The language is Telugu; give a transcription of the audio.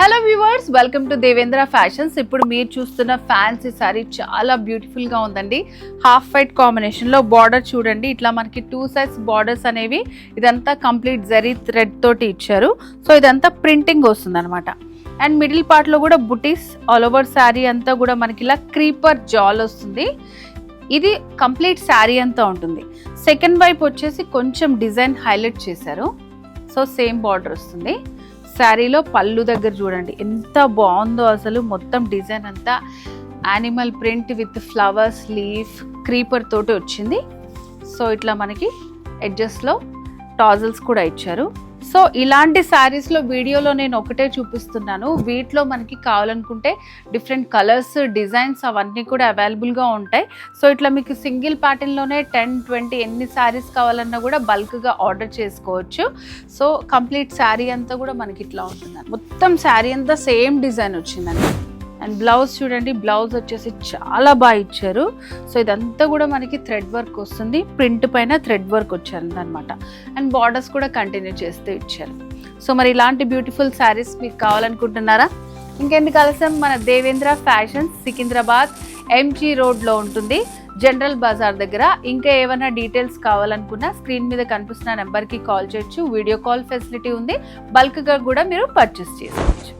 Hello viewers, welcome to Devendra fashions. ఇప్పుడు మీరు చూస్తున్న ఫ్యాన్సీ సారీ చాలా బ్యూటిఫుల్ గా ఉందండి. హాఫ్ వైట్ కాంబినేషన్ లో బార్డర్ చూడండి, ఇట్లా మనకి 2 సైడ్స్ బార్డర్స్ అనేవి ఇదంతా కంప్లీట్ జరీ థ్రెడ్ తోటి ఇచ్చారు. సో ఇదంతా ప్రింటింగ్ వస్తుంది అనమాట. అండ్ మిడిల్ పార్ట్ లో కూడా బుటీస్ ఆల్ ఓవర్ శారీ అంతా కూడా మనకి ఇలా క్రీపర్ జాల్ వస్తుంది. ఇది కంప్లీట్ శారీ అంతా ఉంటుంది. సెకండ్ వైపు వచ్చేసి కొంచెం డిజైన్ హైలైట్ చేశారు. సో సేమ్ బార్డర్ వస్తుంది. శారీలో పళ్ళు దగ్గర చూడండి ఎంత బాగుందో, అసలు మొత్తం డిజైన్ అంతా animal print with flowers, leaf, creeper తోటి వచ్చింది. సో ఇట్లా మనకి ఎడ్జెస్లో టాజల్స్ కూడా ఇచ్చారు. సో ఇలాంటి శారీస్లో వీడియోలో నేను ఒకటే చూపిస్తున్నాను. వీటిలో మనకి కావాలనుకుంటే డిఫరెంట్ కలర్స్, డిజైన్స్ అవన్నీ కూడా అవైలబుల్గా ఉంటాయి. సో ఇట్లా మీకు సింగిల్ ప్యాటర్న్లోనే 10-20 ఎన్ని శారీస్ కావాలన్నా కూడా బల్క్గా ఆర్డర్ చేసుకోవచ్చు. సో కంప్లీట్ శారీ అంతా కూడా మనకి ఇట్లా ఉంటుంది. మొత్తం శారీ అంతా సేమ్ డిజైన్ వచ్చిందండి. అండ్ బ్లౌజ్ చూడండి, బ్లౌజ్ వచ్చేసి చాలా బాగా ఇచ్చారు. సో ఇదంతా కూడా మనకి థ్రెడ్ వర్క్ వస్తుంది, ప్రింట్ పైన థ్రెడ్ వర్క్ వచ్చారు అనమాట. అండ్ బార్డర్స్ కూడా కంటిన్యూ చేస్తూ ఇచ్చారు. సో మరి ఇలాంటి బ్యూటిఫుల్ శారీస్ మీకు కావాలనుకుంటున్నారా? ఇంకెందుకు ఆలస్యం, మన దేవేంద్ర ఫ్యాషన్స్ సికింద్రాబాద్ ఎంజీ రోడ్లో ఉంటుంది, జనరల్ బజార్ దగ్గర. ఇంకా ఏమైనా డీటెయిల్స్ కావాలనుకున్నా స్క్రీన్ మీద కనిపిస్తున్న నెంబర్కి కాల్ చేయొచ్చు. వీడియో కాల్ ఫెసిలిటీ ఉంది. బల్క్గా కూడా మీరు పర్చేస్ చేసుకోవచ్చు.